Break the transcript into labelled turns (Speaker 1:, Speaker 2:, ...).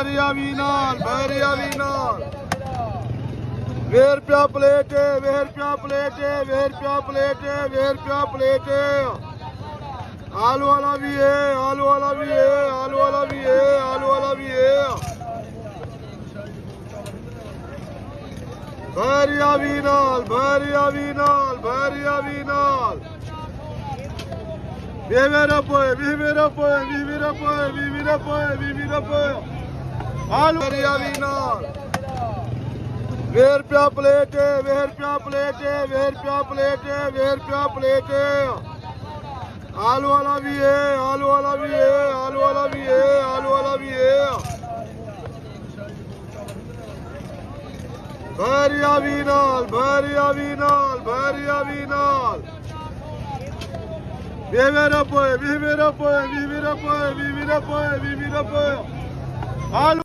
Speaker 1: भैरिया भी नाल 20 रुपया प्लेट है 20 रुपया प्लेट है 20 रुपया प्लेट है 20 रुपया प्लेट है आलू वाला भी है आलू वाला भी है आलू वाला भी है आलू वाला भी है भैरिया भी नाल भैरिया भी नाल भैरिया भी नाल आलू भैरिया भी नाल 20 रुपया प्लेट है 20 रुपया प्लेट है 20 रुपया प्लेट है 20 रुपया प्लेट है आलू वाला भी है आलू वाला भी है आलू वाला भी है आलू वाला भी है भैरिया भी नाल भैरिया भी नाल भैरिया भी नाल आलू